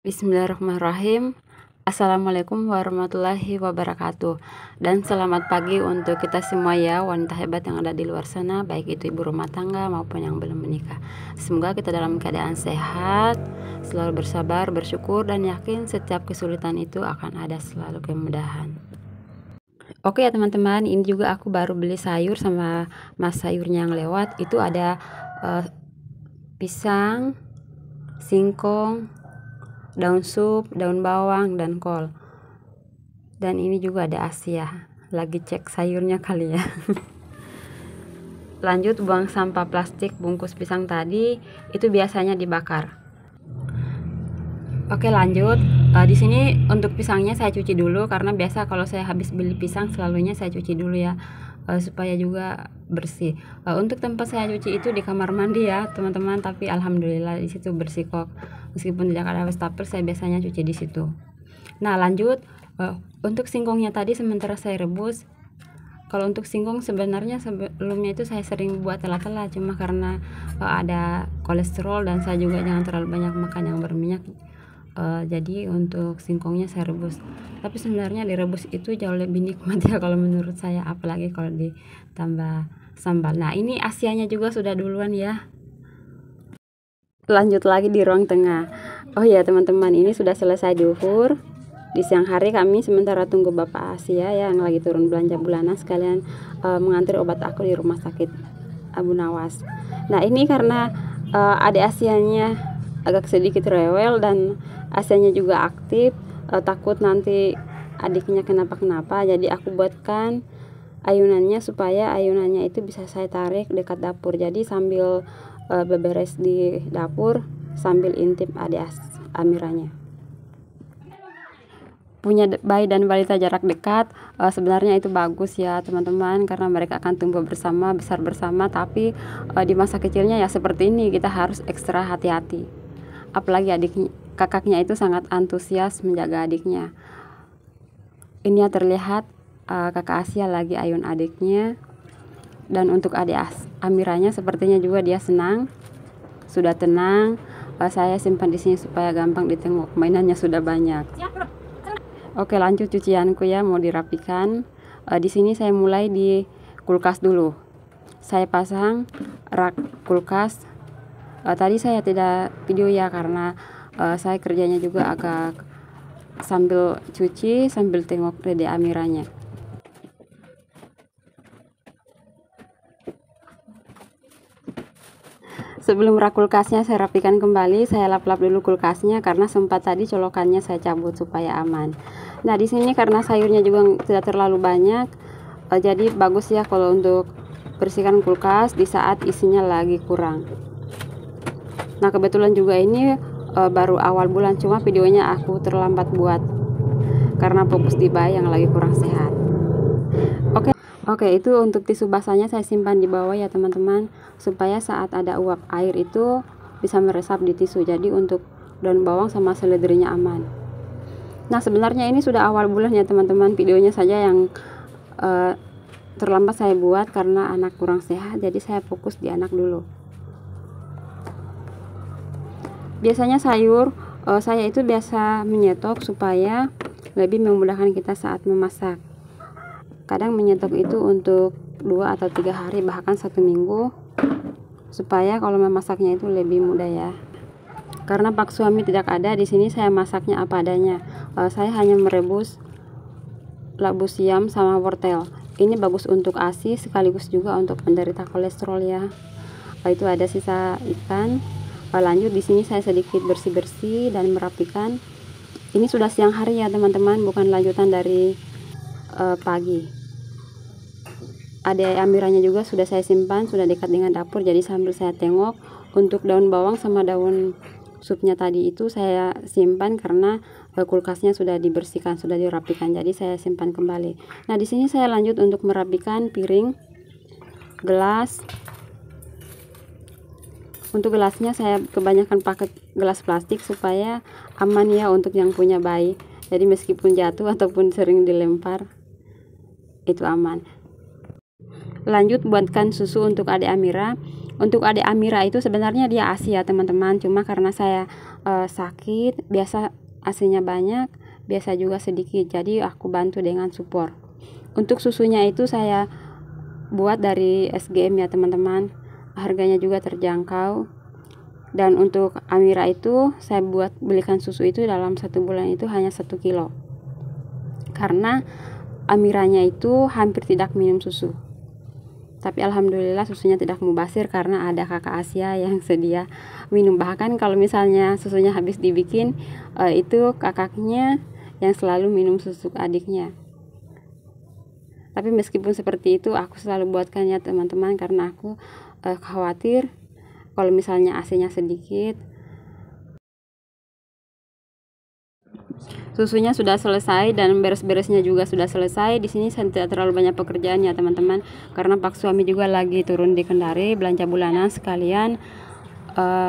Bismillahirrahmanirrahim. Assalamualaikum warahmatullahi wabarakatuh. Dan selamat pagi untuk kita semua ya, wanita hebat yang ada di luar sana, baik itu ibu rumah tangga maupun yang belum menikah. Semoga kita dalam keadaan sehat, selalu bersabar, bersyukur, dan yakin setiap kesulitan itu akan ada selalu kemudahan. Oke ya teman-teman, ini juga aku baru beli sayur sama mas sayurnya yang lewat. Itu ada pisang, singkong, daun sup, daun bawang, dan kol. Dan ini juga ada Asia, lagi cek sayurnya kali ya. Lanjut buang sampah plastik bungkus pisang tadi, itu biasanya dibakar. Oke lanjut, di sini untuk pisangnya saya cuci dulu karena biasa kalau saya habis beli pisang selalunya saya cuci dulu ya, supaya juga bersih. Untuk tempat saya cuci itu di kamar mandi ya teman-teman, tapi alhamdulillah di situ bersih kok. Meskipun tidak ada wastafel, saya biasanya cuci di situ. Nah lanjut, untuk singkongnya tadi sementara saya rebus. Kalau untuk singkong sebenarnya sebelumnya itu saya sering buat telat-telat, cuma karena ada kolesterol dan saya juga jangan terlalu banyak makan yang berminyak. Jadi untuk singkongnya saya rebus, tapi sebenarnya direbus itu jauh lebih nikmat ya kalau menurut saya, apalagi kalau ditambah sambal. Nah ini Asianya juga sudah duluan ya. Lanjut lagi di ruang tengah. Oh ya teman-teman, ini sudah selesai duhur. Di siang hari kami sementara tunggu Bapak Asia yang lagi turun belanja bulanan sekalian mengantri obat aku di rumah sakit Abu Nawas. Nah ini karena adik Asianya agak sedikit rewel dan Asianya juga aktif, takut nanti adiknya kenapa-kenapa, jadi aku buatkan ayunannya supaya ayunannya itu bisa saya tarik dekat dapur. Jadi sambil beberes di dapur sambil intip adik Amiranya. Punya bayi dan balita jarak dekat sebenarnya itu bagus ya teman-teman, karena mereka akan tumbuh bersama, besar bersama. Tapi di masa kecilnya ya seperti ini, kita harus ekstra hati-hati. Apalagi kakaknya itu sangat antusias menjaga adiknya. Ini ya terlihat kakak Asia lagi ayun adiknya. Dan untuk adik Amiranya sepertinya juga dia senang, sudah tenang. Saya simpan di sini supaya gampang ditengok, mainannya sudah banyak. Oke lanjut cucianku ya, mau dirapikan. Di sini saya mulai di kulkas dulu. Saya pasang rak kulkas. Tadi saya tidak video ya karena saya kerjanya juga agak sambil cuci sambil tengok Dede Amiranya. Sebelum rak kulkasnya saya rapikan kembali, saya lap-lap dulu kulkasnya karena sempat tadi colokannya saya cabut supaya aman. Nah di sini karena sayurnya juga tidak terlalu banyak, jadi bagus ya kalau untuk bersihkan kulkas di saat isinya lagi kurang. Nah kebetulan juga ini baru awal bulan, cuma videonya aku terlambat buat karena fokus di bayi yang lagi kurang sehat. Oke, itu untuk tisu basahnya saya simpan di bawah ya teman-teman, supaya saat ada uap air itu bisa meresap di tisu. Jadi untuk daun bawang sama seledrinya aman. Nah sebenarnya ini sudah awal bulan ya teman-teman, videonya saja yang terlambat saya buat karena anak kurang sehat, jadi saya fokus di anak dulu. Biasanya sayur saya itu biasa menyetok supaya lebih memudahkan kita saat memasak. Kadang menyetok itu untuk 2 atau 3 hari bahkan 1 minggu, supaya kalau memasaknya itu lebih mudah ya. Karena pak suami tidak ada di sini, saya masaknya apa adanya. Saya hanya merebus labu siam sama wortel. Ini bagus untuk ASI sekaligus juga untuk penderita kolesterol ya. Itu ada sisa ikan. Lanjut di sini saya sedikit bersih-bersih dan merapikan. Ini sudah siang hari ya teman-teman, bukan lanjutan dari pagi. Ada Amiranya juga sudah saya simpan, sudah dekat dengan dapur, jadi sambil saya tengok. Untuk daun bawang sama daun supnya tadi itu saya simpan karena kulkasnya sudah dibersihkan, sudah dirapikan, jadi saya simpan kembali. Nah di sini saya lanjut untuk merapikan piring, gelas. Untuk gelasnya saya kebanyakan pakai gelas plastik supaya aman ya untuk yang punya bayi. Jadi meskipun jatuh ataupun sering dilempar itu aman. Lanjut buatkan susu untuk adik Amira. Untuk adik Amira itu sebenarnya dia ASI ya teman-teman, cuma karena saya sakit, biasa AC-nya banyak, biasa juga sedikit, jadi aku bantu dengan support. Untuk susunya itu saya buat dari SGM ya teman-teman, harganya juga terjangkau. Dan untuk Amira itu saya belikan susu itu dalam 1 bulan itu hanya 1 kilo, karena Amiranya itu hampir tidak minum susu. Tapi alhamdulillah susunya tidak mubasir karena ada kakak Asia yang sedia minum. Bahkan kalau misalnya susunya habis dibikin, itu kakaknya yang selalu minum susu adiknya. Tapi meskipun seperti itu, aku selalu buatkan ya teman-teman, karena aku khawatir kalau misalnya AC-nya sedikit. Susunya sudah selesai dan beres-beresnya juga sudah selesai. Di sini saya tidak terlalu banyak pekerjaan ya teman-teman, karena Pak suami juga lagi turun di Kendari belanja bulanan sekalian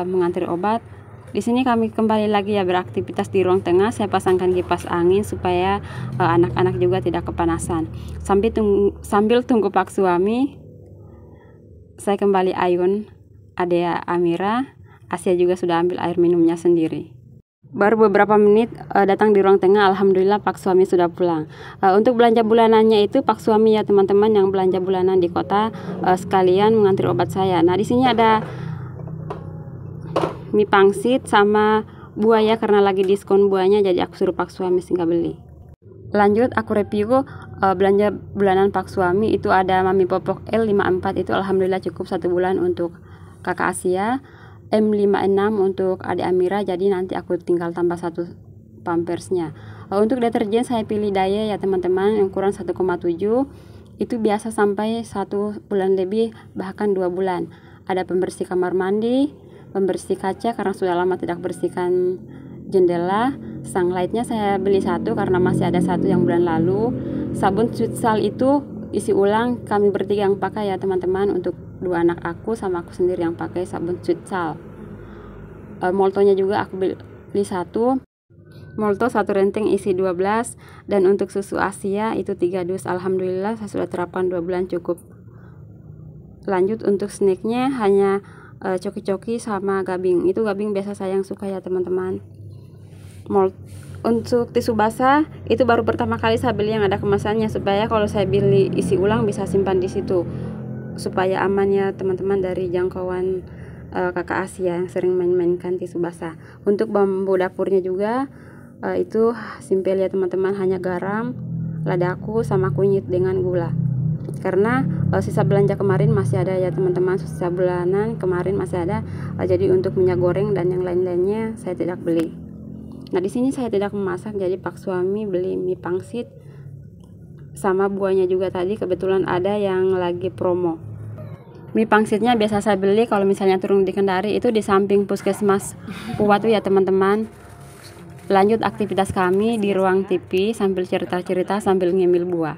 mengantri obat. Di sini kami kembali lagi ya beraktivitas di ruang tengah. Saya pasangkan kipas angin supaya anak-anak juga tidak kepanasan. Sambil tunggu Pak suami, saya kembali ayun Adea Amira. Asia juga sudah ambil air minumnya sendiri. Baru beberapa menit datang di ruang tengah, alhamdulillah Pak suami sudah pulang. Untuk belanja bulanannya itu Pak suami ya teman-teman yang belanja bulanan di kota sekalian mengantri obat saya. Nah di sini ada mie pangsit sama buaya karena lagi diskon buahnya, jadi aku suruh Pak suami singgah beli. Lanjut aku review belanja bulanan Pak suami. Itu ada Mami Popok L54, itu alhamdulillah cukup 1 bulan untuk kakak Asia. M56 untuk adik Amira, jadi nanti aku tinggal tambah 1 pampersnya. Untuk deterjen saya pilih Daya ya teman-teman, yang ukuran 1,7, itu biasa sampai 1 bulan lebih, bahkan 2 bulan. Ada pembersih kamar mandi, pembersih kaca karena sudah lama tidak bersihkan jendela. Sunlightnya saya beli 1 karena masih ada 1 yang bulan lalu. Sabun Sweetsal itu isi ulang, kami bertiga yang pakai ya teman-teman. Untuk 2 anak aku sama aku sendiri yang pakai sabun Sweetsal. Moltonya juga aku beli 1 molto, 1 renteng isi 12. Dan untuk susu Asia itu 3 dus. Alhamdulillah saya sudah terapkan 2 bulan cukup. Lanjut untuk snacknya hanya coki-coki sama gabing. Itu gabing biasa saya yang suka ya teman-teman. Untuk tisu basah itu baru pertama kali saya beli yang ada kemasannya, supaya kalau saya beli isi ulang bisa simpan di situ, supaya aman ya teman-teman dari jangkauan kakak Asia yang sering main-mainkan tisu basah. Untuk bambu dapurnya juga itu simpel ya teman-teman, hanya garam, ladaku sama kunyit dengan gula. Karena sisa belanja kemarin masih ada ya teman-teman, sisa bulanan kemarin masih ada. Jadi untuk minyak goreng dan yang lain-lainnya saya tidak beli. Nah di sini saya tidak memasak, jadi Pak suami beli mie pangsit sama buahnya juga tadi kebetulan ada yang lagi promo. Mie pangsitnya biasa saya beli kalau misalnya turun di Kendari, itu di samping puskesmas Puwatu ya teman-teman. Lanjut aktivitas kami di ruang TV sambil cerita-cerita sambil ngemil buah.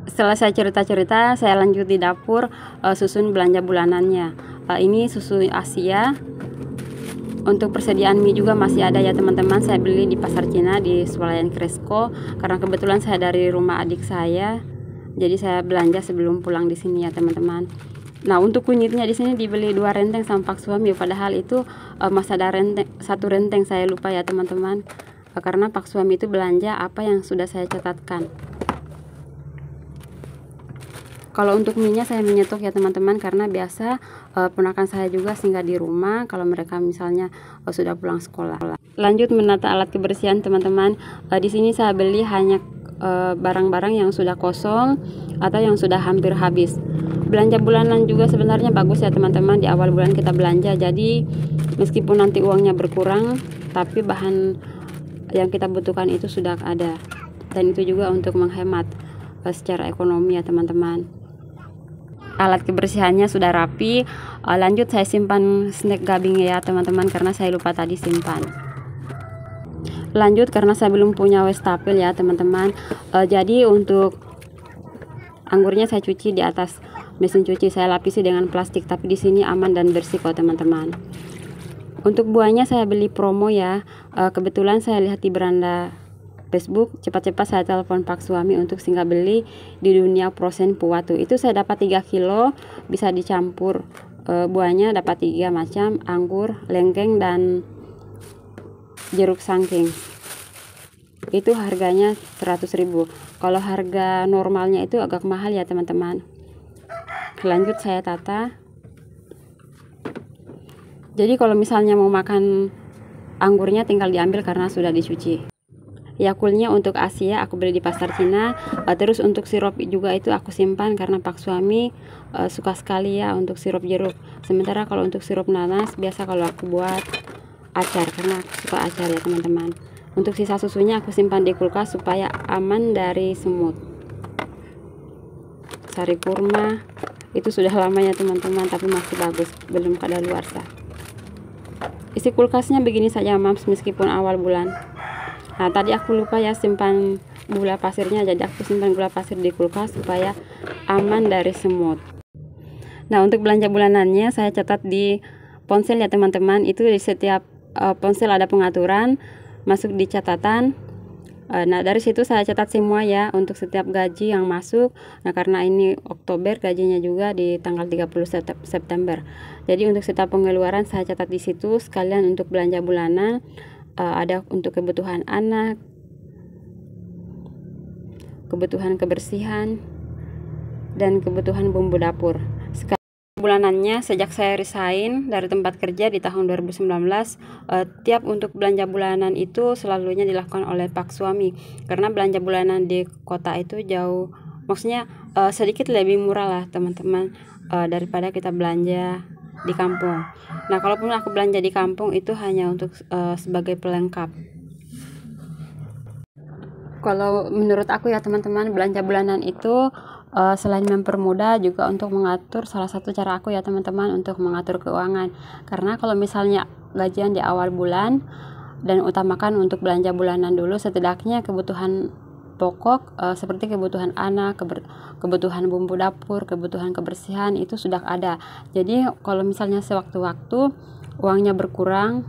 Setelah saya cerita-cerita, saya lanjut di dapur susun belanja bulanannya. Ini susu Asia. Untuk persediaan mie juga masih ada ya teman-teman. Saya beli di pasar Cina di Swalayan Cresco karena kebetulan saya dari rumah adik saya. Jadi saya belanja sebelum pulang di sini ya teman-teman. Nah untuk kunyitnya di sini dibeli 2 renteng sama Pak suami, padahal itu masih ada 1 renteng, saya lupa ya teman-teman. Karena Pak suami itu belanja apa yang sudah saya catatkan. Kalau untuk minyak saya menyetok ya teman-teman, karena biasa ponakan saya juga singgah di rumah kalau mereka misalnya sudah pulang sekolah. Lanjut menata alat kebersihan teman-teman. Di sini saya beli hanya barang-barang yang sudah kosong atau yang sudah hampir habis. Belanja bulanan juga sebenarnya bagus ya teman-teman, di awal bulan kita belanja, jadi meskipun nanti uangnya berkurang tapi bahan yang kita butuhkan itu sudah ada, dan itu juga untuk menghemat secara ekonomi ya teman-teman. Alat kebersihannya sudah rapi. Lanjut saya simpan snack gabing ya teman-teman, karena saya lupa tadi simpan. Lanjut karena saya belum punya wastafel ya teman-teman, jadi untuk anggurnya saya cuci di atas mesin cuci, saya lapisi dengan plastik, tapi di sini aman dan bersih kok teman-teman. Untuk buahnya saya beli promo ya, kebetulan saya lihat di beranda Facebook, cepat-cepat saya telepon Pak suami untuk singgah beli di Dunia Frozen Puwatu. Itu saya dapat 3 kilo, bisa dicampur Buahnya dapat 3 macam, anggur, lengkeng, dan jeruk sangking. Itu harganya 100.000. Kalau harga normalnya itu agak mahal ya teman-teman. Lanjut saya tata. Jadi kalau misalnya mau makan anggurnya tinggal diambil karena sudah dicuci. Yakultnya untuk Asia aku beli di pasar Cina. Terus untuk sirup juga itu aku simpan karena pak suami suka sekali ya untuk sirup jeruk. Sementara kalau untuk sirup nanas biasa kalau aku buat acar karena aku suka acar ya teman-teman. Untuk sisa susunya aku simpan di kulkas supaya aman dari semut. Sari kurma itu sudah lama ya teman-teman, tapi masih bagus, belum kadaluarsa. Isi kulkasnya begini saja mams meskipun awal bulan. Nah tadi aku lupa ya simpan gula pasirnya, jadi aku simpan gula pasir di kulkas supaya aman dari semut. Nah untuk belanja bulanannya saya catat di ponsel ya teman-teman. Itu di setiap ponsel ada pengaturan, masuk di catatan. Nah dari situ saya catat semua ya untuk setiap gaji yang masuk. Nah karena ini Oktober, gajinya juga di tanggal 30 September. Jadi untuk setiap pengeluaran saya catat di situ, sekalian untuk belanja bulanan. Ada untuk kebutuhan anak, kebutuhan kebersihan, dan kebutuhan bumbu dapur. Bulanannya sejak saya resign dari tempat kerja di tahun 2019, tiap untuk belanja bulanan itu selalunya dilakukan oleh pak suami, karena belanja bulanan di kota itu jauh, maksudnya sedikit lebih murah lah teman-teman, daripada kita belanja di kampung. Nah kalaupun aku belanja di kampung itu hanya untuk sebagai pelengkap. Kalau menurut aku ya teman-teman, belanja bulanan itu selain mempermudah juga untuk mengatur, salah satu cara aku ya teman-teman untuk mengatur keuangan. Karena kalau misalnya gajian di awal bulan dan utamakan untuk belanja bulanan dulu, setidaknya kebutuhan pokok seperti kebutuhan anak, kebutuhan bumbu dapur, kebutuhan kebersihan itu sudah ada. Jadi kalau misalnya sewaktu-waktu uangnya berkurang,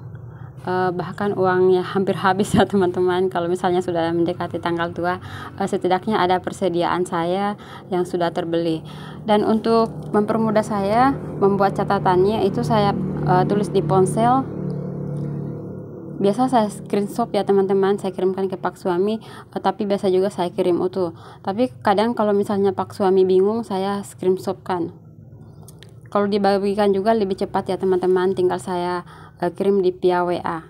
bahkan uangnya hampir habis ya teman-teman, kalau misalnya sudah mendekati tanggal tua, setidaknya ada persediaan saya yang sudah terbeli. Dan untuk mempermudah saya membuat catatannya itu saya tulis di ponsel. Biasa saya screenshot ya teman-teman, saya kirimkan ke pak suami, tapi biasa juga saya kirim utuh. Tapi kadang kalau misalnya pak suami bingung, saya screenshotkan. Kalau dibagikan juga lebih cepat ya teman-teman, tinggal saya kirim di via WA.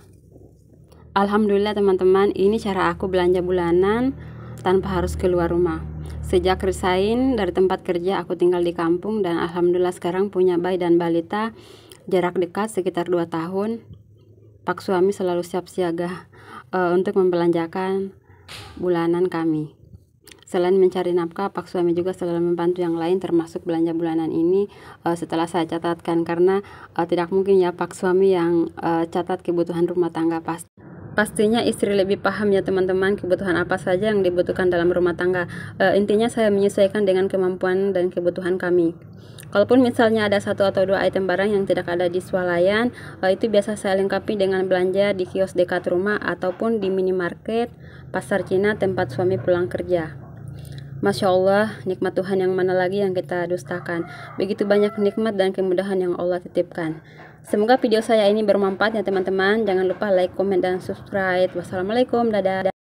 Alhamdulillah teman-teman, ini cara aku belanja bulanan tanpa harus keluar rumah. Sejak resign dari tempat kerja, aku tinggal di kampung dan alhamdulillah sekarang punya bayi dan balita jarak dekat sekitar 2 tahun. Pak suami selalu siap siaga untuk membelanjakan bulanan kami. Selain mencari nafkah, pak suami juga selalu membantu yang lain termasuk belanja bulanan ini setelah saya catatkan, karena tidak mungkin ya pak suami yang catat kebutuhan rumah tangga. Pastinya istri lebih paham ya teman-teman kebutuhan apa saja yang dibutuhkan dalam rumah tangga. Intinya saya menyesuaikan dengan kemampuan dan kebutuhan kami. Kalaupun misalnya ada 1 atau 2 item barang yang tidak ada di swalayan, itu biasa saya lengkapi dengan belanja di kios dekat rumah ataupun di minimarket, pasar Cina tempat suami pulang kerja. Masya Allah, nikmat Tuhan yang mana lagi yang kita dustakan. Begitu banyak nikmat dan kemudahan yang Allah titipkan. Semoga video saya ini bermanfaat ya teman-teman. Jangan lupa like, komen, dan subscribe. Wassalamualaikum, dadah.